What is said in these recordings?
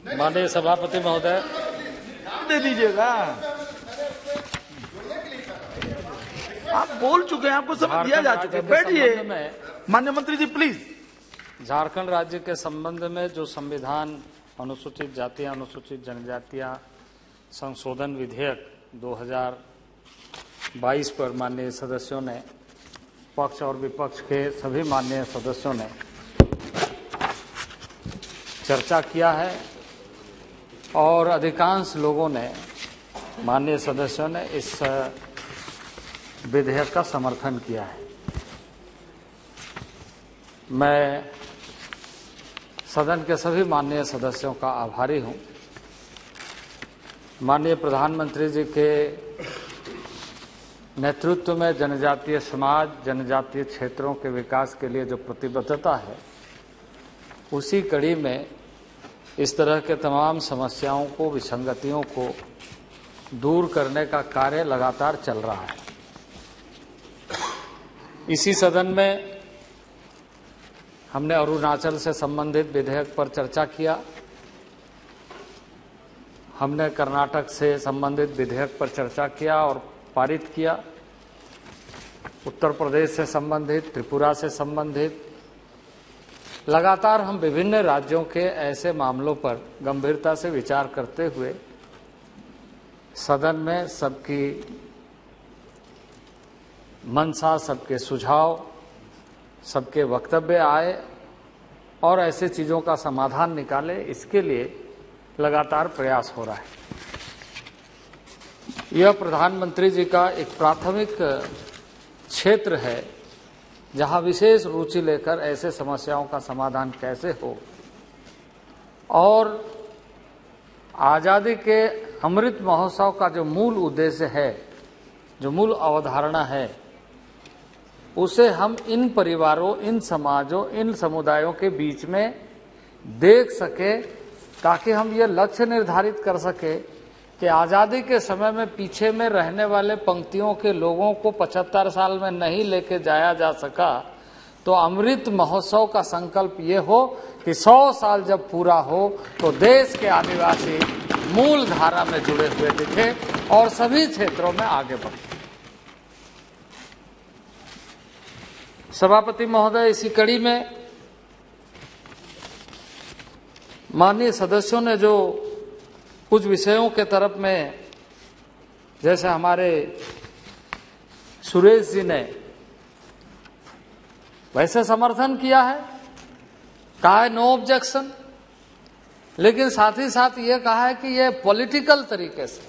माननीय सभापति महोदय, दे दीजिएगा। आप बोल चुके हैं, आपको समय दिया जा चुका है, बैठिए। माननीय मंत्री जी प्लीज। झारखंड राज्य के संबंध में जो संविधान अनुसूचित जातियां अनुसूचित जनजातियां संशोधन विधेयक 2022 पर माननीय सदस्यों ने, पक्ष और विपक्ष के सभी माननीय सदस्यों ने चर्चा किया है और अधिकांश लोगों ने, माननीय सदस्यों ने इस विधेयक का समर्थन किया है। मैं सदन के सभी माननीय सदस्यों का आभारी हूं। माननीय प्रधानमंत्री जी के नेतृत्व में जनजातीय समाज, जनजातीय क्षेत्रों के विकास के लिए जो प्रतिबद्धता है, उसी कड़ी में इस तरह के तमाम समस्याओं को, विसंगतियों को दूर करने का कार्य लगातार चल रहा है। इसी सदन में हमने अरुणाचल से संबंधित विधेयक पर चर्चा किया, हमने कर्नाटक से संबंधित विधेयक पर चर्चा किया और पारित किया, उत्तर प्रदेश से संबंधित, त्रिपुरा से संबंधित, लगातार हम विभिन्न राज्यों के ऐसे मामलों पर गंभीरता से विचार करते हुए सदन में सबकी मंशा, सबके सुझाव, सबके वक्तव्य आए और ऐसे चीज़ों का समाधान निकाले, इसके लिए लगातार प्रयास हो रहा है। यह प्रधानमंत्री जी का एक प्राथमिक क्षेत्र है जहां विशेष रुचि लेकर ऐसे समस्याओं का समाधान कैसे हो और आज़ादी के अमृत महोत्सव का जो मूल उद्देश्य है, जो मूल अवधारणा है, उसे हम इन परिवारों, इन समाजों, इन समुदायों के बीच में देख सके, ताकि हम ये लक्ष्य निर्धारित कर सके कि आज़ादी के समय में पीछे में रहने वाले पंक्तियों के लोगों को 75 साल में नहीं लेके जाया जा सका, तो अमृत महोत्सव का संकल्प ये हो कि 100 साल जब पूरा हो तो देश के आदिवासी मूल धारा में जुड़े हुए दिखे और सभी क्षेत्रों में आगे बढ़े। सभापति महोदय, इसी कड़ी में माननीय सदस्यों ने जो कुछ विषयों के तरफ में, जैसे हमारे सुरेश जी ने वैसे समर्थन किया है, कहा है नो ऑब्जेक्शन, लेकिन साथ ही साथ ये कहा है कि ये पॉलिटिकल तरीके से,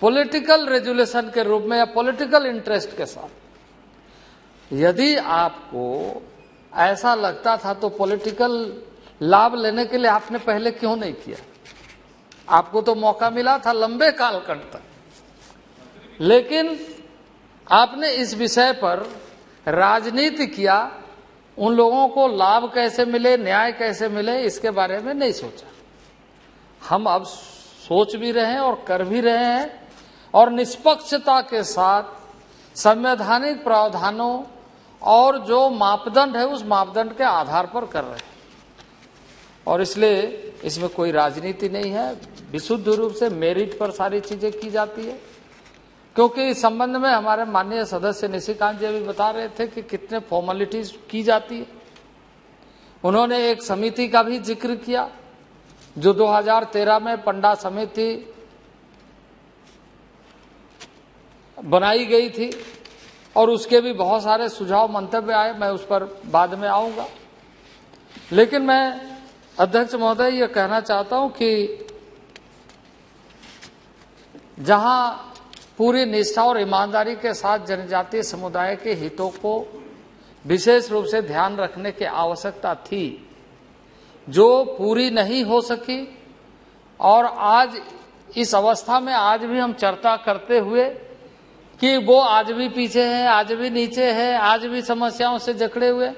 पॉलिटिकल रेजुलेशन के रूप में या पॉलिटिकल इंटरेस्ट के साथ, यदि आपको ऐसा लगता था तो पॉलिटिकल लाभ लेने के लिए आपने पहले क्यों नहीं किया? आपको तो मौका मिला था लंबे कालखंड तक, लेकिन आपने इस विषय पर राजनीति किया, उन लोगों को लाभ कैसे मिले, न्याय कैसे मिले, इसके बारे में नहीं सोचा। हम अब सोच भी रहे हैं और कर भी रहे हैं और निष्पक्षता के साथ संवैधानिक प्रावधानों और जो मापदंड है उस मापदंड के आधार पर कर रहे हैं और इसलिए इसमें कोई राजनीति नहीं है, विशुद्ध रूप से मेरिट पर सारी चीजें की जाती है। क्योंकि इस संबंध में हमारे माननीय सदस्य निशिकांत जी अभी बता रहे थे कि कितने फॉर्मेलिटीज की जाती है। उन्होंने एक समिति का भी जिक्र किया जो 2013 में पंडा समिति बनाई गई थी और उसके भी बहुत सारे सुझाव मंतव्य आए, मैं उस पर बाद में आऊंगा। लेकिन मैं अध्यक्ष महोदय ये कहना चाहता हूं कि जहां पूरी निष्ठा और ईमानदारी के साथ जनजातीय समुदाय के हितों को विशेष रूप से ध्यान रखने की आवश्यकता थी, जो पूरी नहीं हो सकी और आज इस अवस्था में आज भी हम चर्चा करते हुए कि वो आज भी पीछे है, आज भी नीचे है, आज भी समस्याओं से जकड़े हुए,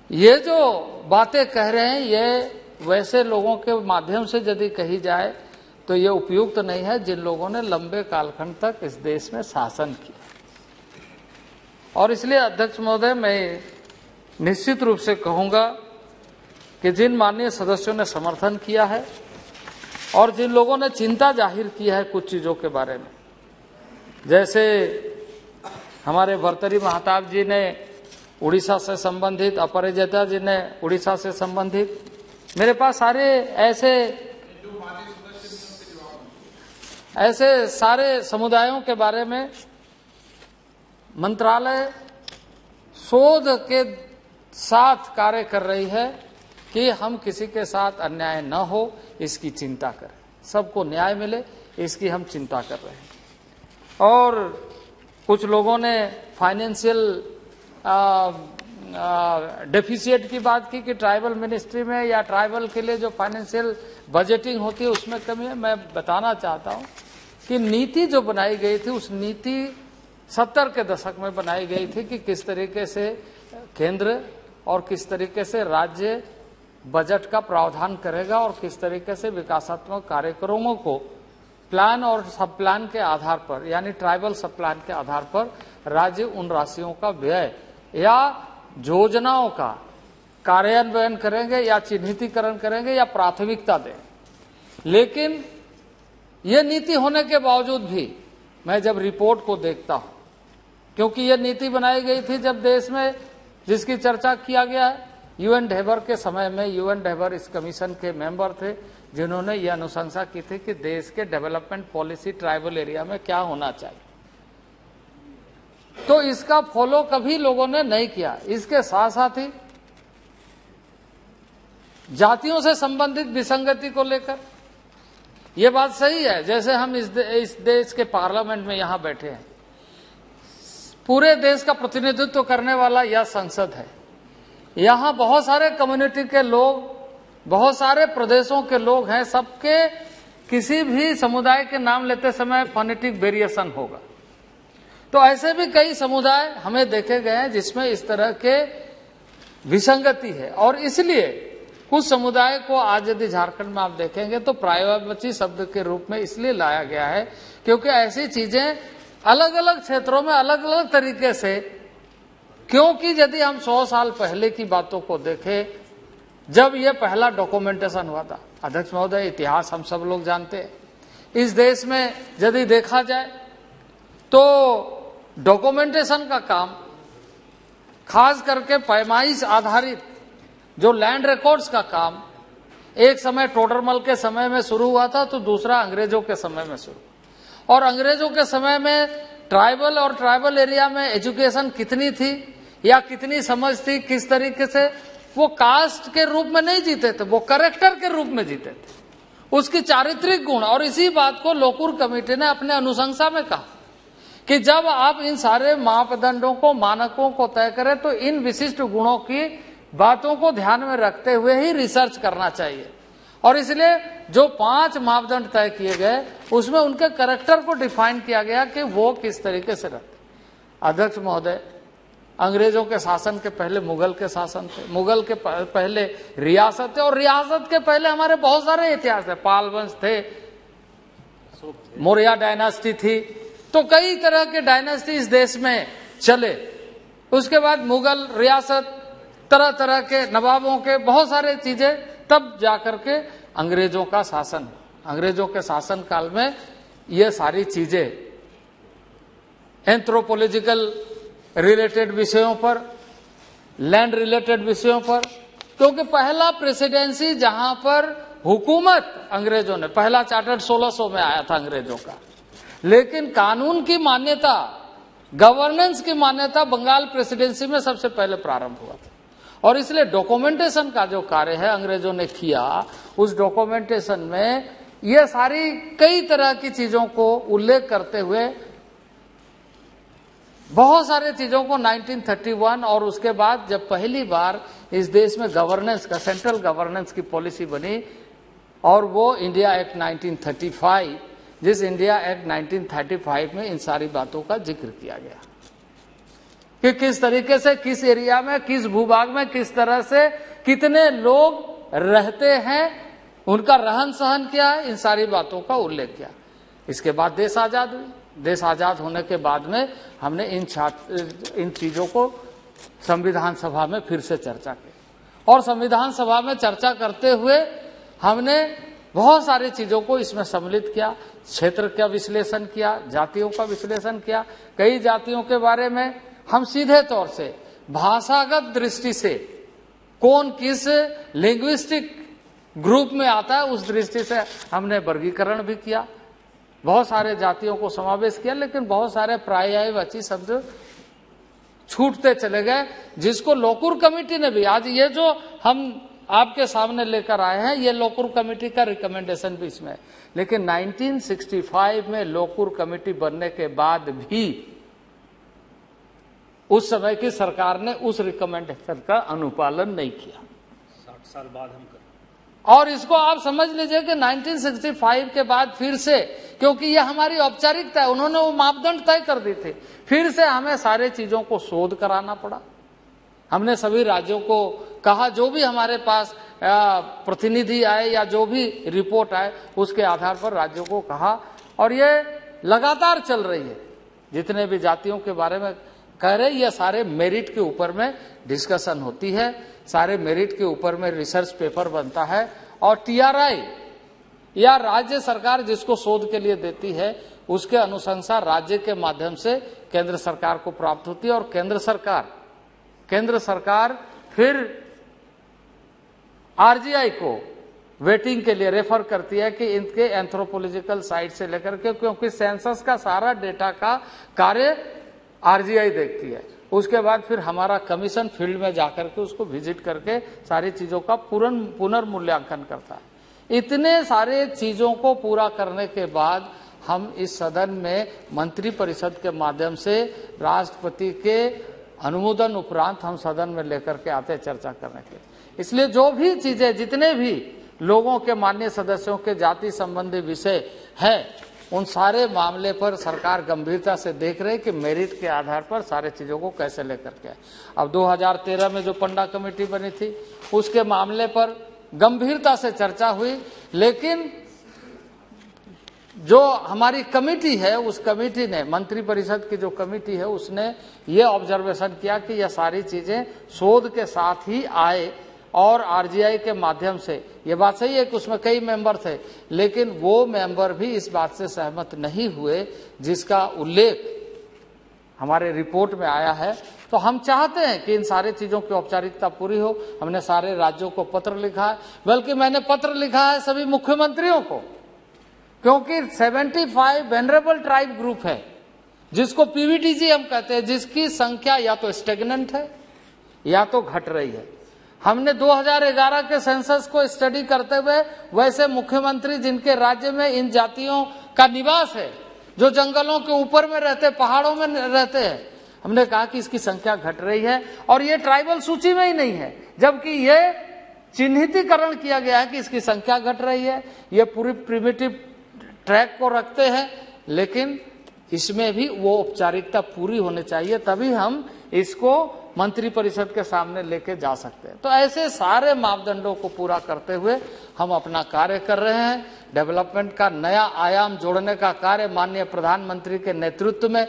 ये जो बातें कह रहे हैं ये वैसे लोगों के माध्यम से यदि कही जाए तो ये उपयुक्त नहीं है जिन लोगों ने लंबे कालखंड तक इस देश में शासन किया। और इसलिए अध्यक्ष महोदय, मैं निश्चित रूप से कहूंगा कि जिन माननीय सदस्यों ने समर्थन किया है और जिन लोगों ने चिंता जाहिर की है कुछ चीजों के बारे में, जैसे हमारे भर्तृहरि महताब जी ने उड़ीसा से संबंधित, अपराजिता जी ने उड़ीसा से संबंधित, मेरे पास सारे ऐसे सारे समुदायों के बारे में मंत्रालय शोध के साथ कार्य कर रही है कि हम किसी के साथ अन्याय न हो, इसकी चिंता करें, सबको न्याय मिले, इसकी हम चिंता कर रहे हैं। और कुछ लोगों ने फाइनेंशियल डेफिसिट की बात की कि ट्राइबल मिनिस्ट्री में या ट्राइबल के लिए जो फाइनेंशियल बजटिंग होती है उसमें कमी है। मैं बताना चाहता हूं कि नीति जो बनाई गई थी, उस नीति 70 के दशक में बनाई गई थी कि किस तरीके से केंद्र और किस तरीके से राज्य बजट का प्रावधान करेगा और किस तरीके से विकासात्मक कार्यक्रमों को प्लान और सब प्लान के आधार पर, यानी ट्राइबल सब प्लान के आधार पर राज्य उन राशियों का व्यय या योजनाओं का कार्यान्वयन करेंगे या चिन्हितीकरण करेंगे या प्राथमिकता दें। लेकिन यह नीति होने के बावजूद भी मैं जब रिपोर्ट को देखता हूं, क्योंकि यह नीति बनाई गई थी जब देश में, जिसकी चर्चा किया गया है, यूएन ढेबर के समय में, यूएन ढेबर इस कमीशन के मेंबर थे जिन्होंने यह अनुशंसा की थी कि देश के डेवलपमेंट पॉलिसी ट्राइबल एरिया में क्या होना चाहिए। तो इसका फॉलो कभी लोगों ने नहीं किया। इसके साथ साथ ही जातियों से संबंधित विसंगति को लेकर यह बात सही है, जैसे हम इस देश के पार्लियामेंट में यहां बैठे हैं, पूरे देश का प्रतिनिधित्व करने वाला यह संसद है। यहां बहुत सारे कम्युनिटी के लोग, बहुत सारे प्रदेशों के लोग हैं, सबके किसी भी समुदाय के नाम लेते समय फोनेटिक वेरिएशन होगा। तो ऐसे भी कई समुदाय हमें देखे गए हैं जिसमें इस तरह के विसंगति है। और इसलिए कुछ समुदाय को आज यदि झारखंड में आप देखेंगे तो प्रायवाची शब्द के रूप में इसलिए लाया गया है क्योंकि ऐसी चीजें अलग अलग क्षेत्रों में अलग अलग तरीके से, क्योंकि यदि हम 100 साल पहले की बातों को देखें, जब यह पहला डॉक्यूमेंटेशन हुआ था, अध्यक्ष महोदय इतिहास हम सब लोग जानते हैं, इस देश में यदि देखा जाए तो डॉक्यूमेंटेशन का काम खास करके पैमाइश आधारित जो लैंड रिकॉर्ड्स का काम एक समय टोडरमल के समय में शुरू हुआ था, तो दूसरा अंग्रेजों के समय में शुरू। और अंग्रेजों के समय में ट्राइबल और ट्राइबल एरिया में एजुकेशन कितनी थी या कितनी समझ थी, किस तरीके से वो कास्ट के रूप में नहीं जीते थे, वो कैरेक्टर के रूप में जीते थे, उसकी चारित्रिक गुण। और इसी बात को लोकुर कमेटी ने अपने अनुशंसा में कहा कि जब आप इन सारे मापदंडों को, मानकों को तय करें तो इन विशिष्ट गुणों की बातों को ध्यान में रखते हुए ही रिसर्च करना चाहिए। और इसलिए जो 5 मापदंड तय किए गए उसमें उनके कैरेक्टर को डिफाइन किया गया कि वो किस तरीके से रहते। अध्यक्ष महोदय, अंग्रेजों के शासन के पहले मुगल के शासन थे, मुगल के पहले रियासत थे, और रियासत के पहले हमारे बहुत सारे इतिहास थे, पाल वंश थे, मौर्य डायनास्टी थी, तो कई तरह के डायनास्टी इस देश में चले। उसके बाद मुगल रियासत, तरह तरह के नवाबों के बहुत सारे चीजें, तब जाकर के अंग्रेजों का शासन। अंग्रेजों के शासन काल में ये सारी चीजें एंथ्रोपोलॉजिकल रिलेटेड विषयों पर, लैंड रिलेटेड विषयों पर, क्योंकि पहला प्रेसिडेंसी जहां पर हुकूमत अंग्रेजों ने, पहला चार्टर 1600 में आया था अंग्रेजों का, लेकिन कानून की मान्यता, गवर्नेंस की मान्यता बंगाल प्रेसिडेंसी में सबसे पहले प्रारंभ हुआ था। और इसलिए डॉक्यूमेंटेशन का जो कार्य है अंग्रेजों ने किया, उस डॉक्यूमेंटेशन में ये सारी कई तरह की चीजों को उल्लेख करते हुए बहुत सारे चीजों को 1931 और उसके बाद जब पहली बार इस देश में गवर्नेंस का, सेंट्रल गवर्नेंस की पॉलिसी बनी, और वो इंडिया एक्ट 1935, जिस इंडिया एक्ट 1935 में इन सारी बातों का जिक्र किया गया कि किस तरीके से, किस एरिया में, किस भूभाग में किस तरह से कितने लोग रहते हैं, उनका रहन सहन क्या है, इन सारी बातों का उल्लेख किया। इसके बाद देश आजाद हुई। देश आजाद होने के बाद में हमने इन चीजों को संविधान सभा में फिर से चर्चा की, और संविधान सभा में चर्चा करते हुए हमने बहुत सारी चीजों को इसमें सम्मिलित किया। क्षेत्र का विश्लेषण किया, जातियों का विश्लेषण किया। कई जातियों के बारे में हम सीधे तौर से भाषागत दृष्टि से कौन किस लिंग्विस्टिक ग्रुप में आता है उस दृष्टि से हमने वर्गीकरण भी किया। बहुत सारे जातियों को समावेश किया, लेकिन बहुत सारे पर्यायवाची शब्द छूटते चले गए, जिसको लोकुर कमेटी ने भी, आज ये जो हम आपके सामने लेकर आए हैं, ये लोकुर कमेटी का रिकमेंडेशन भी इसमें है। लेकिन 1965 में लोकुर कमेटी बनने के बाद भी उस समय की सरकार ने उस रिकमेंडेशन का अनुपालन नहीं किया। 60 साल बाद हम कर, और इसको आप समझ लीजिए कि 1965 के बाद फिर से, क्योंकि ये हमारी औपचारिकता है, उन्होंने वो मापदंड तय कर दी थी, फिर से हमें सारे चीजों को शोध कराना पड़ा। हमने सभी राज्यों को कहा, जो भी हमारे पास प्रतिनिधि आए या जो भी रिपोर्ट आए उसके आधार पर राज्यों को कहा, और ये लगातार चल रही है। जितने भी जातियों के बारे में कह रहे, ये सारे मेरिट के ऊपर में डिस्कशन होती है, सारे मेरिट के ऊपर में रिसर्च पेपर बनता है, और टीआरआई या राज्य सरकार जिसको शोध के लिए देती है उसके अनुशंसा राज्य के माध्यम से केंद्र सरकार को प्राप्त होती है, और केंद्र सरकार फिर आरजीआई को वेटिंग के लिए रेफर करती है कि इनके एंथ्रोपोलॉजिकल साइट से लेकर के, क्योंकि सेंसस का सारा डेटा का कार्य आरजीआई देखती है। उसके बाद फिर हमारा कमीशन फील्ड में जाकर के उसको विजिट करके सारी चीजों का पुनर्मूल्यांकन करता है। इतने सारे चीजों को पूरा करने के बाद हम इस सदन में मंत्री परिषद के माध्यम से राष्ट्रपति के अनुमोदन उपरांत हम सदन में लेकर के आते चर्चा करने के। इसलिए जो भी चीजें, जितने भी लोगों के माननीय सदस्यों के जाति संबंधी विषय है, उन सारे मामले पर सरकार गंभीरता से देख रही कि मेरिट के आधार पर सारे चीजों को कैसे लेकर के। अब 2013 में जो पंडा कमेटी बनी थी उसके मामले पर गंभीरता से चर्चा हुई, लेकिन जो हमारी कमेटी है उस कमेटी ने, मंत्री परिषद की जो कमेटी है, उसने ये ऑब्जर्वेशन किया कि यह सारी चीजें शोध के साथ ही आए और आरजीआई के माध्यम से। ये बात सही है कि उसमें कई मेंबर थे, लेकिन वो मेंबर भी इस बात से सहमत नहीं हुए जिसका उल्लेख हमारे रिपोर्ट में आया है। तो हम चाहते हैं कि इन सारी चीजों की औपचारिकता पूरी हो। हमने सारे राज्यों को पत्र लिखा है, बल्कि मैंने पत्र लिखा है सभी मुख्यमंत्रियों को, क्योंकि 75 वेनरेबल ट्राइब ग्रुप है जिसको पीवीटीजी हम कहते हैं, जिसकी संख्या या तो स्टेगनेंट है या तो घट रही है। हमने 2011 के सेंसस को स्टडी करते हुए वैसे मुख्यमंत्री जिनके राज्य में इन जातियों का निवास है, जो जंगलों के ऊपर में रहते, पहाड़ों में रहते हैं, हमने कहा कि इसकी संख्या घट रही है और ये ट्राइबल सूची में ही नहीं है, जबकि ये चिन्हितीकरण किया गया है कि इसकी संख्या घट रही है। ये पूरी प्रिमिटिव ट्रैक को रखते हैं, लेकिन इसमें भी वो औपचारिकता पूरी होनी चाहिए, तभी हम इसको मंत्री परिषद के सामने लेके जा सकते हैं। तो ऐसे सारे मापदंडों को पूरा करते हुए हम अपना कार्य कर रहे हैं। डेवलपमेंट का नया आयाम जोड़ने का कार्य माननीय प्रधानमंत्री के नेतृत्व में,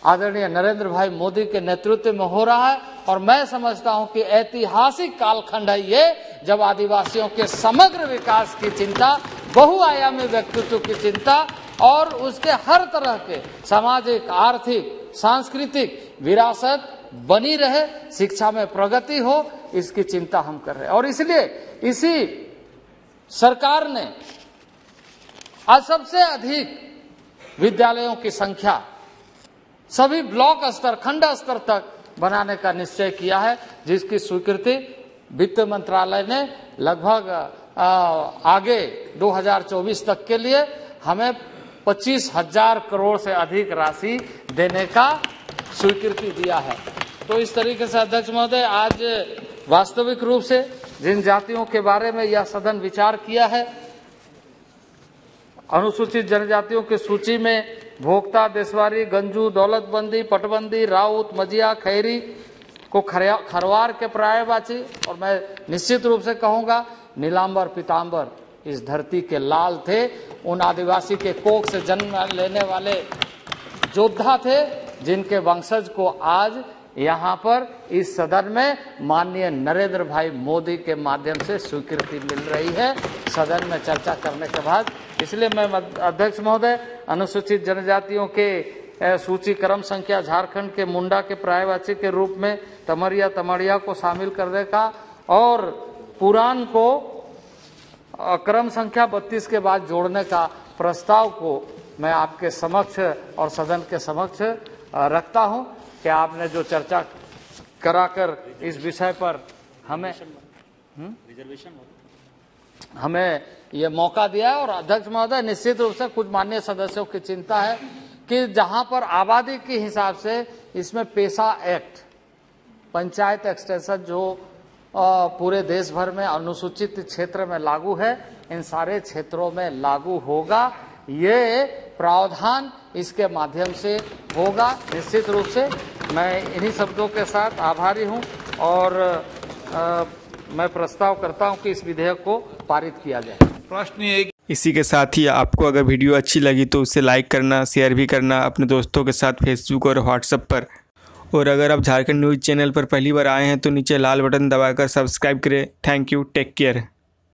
आदरणीय नरेंद्र भाई मोदी के नेतृत्व में हो रहा है, और मैं समझता हूं कि ऐतिहासिक कालखंड है ये, जब आदिवासियों के समग्र विकास की चिंता, बहुआयामी व्यक्तित्व की चिंता और उसके हर तरह के सामाजिक, आर्थिक, सांस्कृतिक विरासत बनी रहे, शिक्षा में प्रगति हो, इसकी चिंता हम कर रहे हैं। और इसलिए इसी सरकार ने आज सबसे अधिक विद्यालयों की संख्या सभी ब्लॉक स्तर, खंड स्तर तक बनाने का निश्चय किया है, जिसकी स्वीकृति वित्त मंत्रालय ने लगभग आगे 2024 तक के लिए हमें 25,000 करोड़ से अधिक राशि देने का स्वीकृति दिया है। तो इस तरीके से अध्यक्ष महोदय, आज वास्तविक रूप से जिन जातियों के बारे में यह सदन विचार किया है, अनुसूचित जनजातियों की सूची में भोक्ता, देशवारी, गंजू, दौलतबंदी, पटबंदी, राउत, मजिया, खैरी को खरवार के पर्यायवाची, और मैं निश्चित रूप से कहूंगा नीलांबर, पीतांबर इस धरती के लाल थे, उन आदिवासी के कोख से जन्म लेने वाले योद्धा थे, जिनके वंशज को आज यहाँ पर इस सदन में माननीय नरेंद्र भाई मोदी के माध्यम से स्वीकृति मिल रही है सदन में चर्चा करने के बाद। इसलिए मैं अध्यक्ष महोदय अनुसूचित जनजातियों के सूची क्रम संख्या झारखंड के मुंडा के पर्यायवाची के रूप में तमरिया को शामिल करने का और पुरान को क्रम संख्या 32 के बाद जोड़ने का प्रस्ताव को मैं आपके समक्ष और सदन के समक्ष रखता हूं कि आपने जो चर्चा कराकर इस विषय पर हमें ये मौका दिया है। और अध्यक्ष महोदय, निश्चित रूप से कुछ माननीय सदस्यों की चिंता है कि जहां पर आबादी के हिसाब से इसमें पेशा एक्ट, पंचायत एक्सटेंशन जो पूरे देश भर में अनुसूचित क्षेत्र में लागू है, इन सारे क्षेत्रों में लागू होगा। ये प्रावधान इसके माध्यम से होगा। निश्चित रूप से मैं इन्हीं शब्दों के साथ आभारी हूं और मैं प्रस्ताव करता हूं कि इस विधेयक को पारित किया जाए। प्रश्न इसी के साथ ही आपको अगर वीडियो अच्छी लगी तो उसे लाइक करना, शेयर भी करना अपने दोस्तों के साथ फेसबुक और व्हाट्सएप पर। और अगर आप झारखंड न्यूज़ चैनल पर पहली बार आए हैं तो नीचे लाल बटन दबाकर सब्सक्राइब करें। Thank you, take care.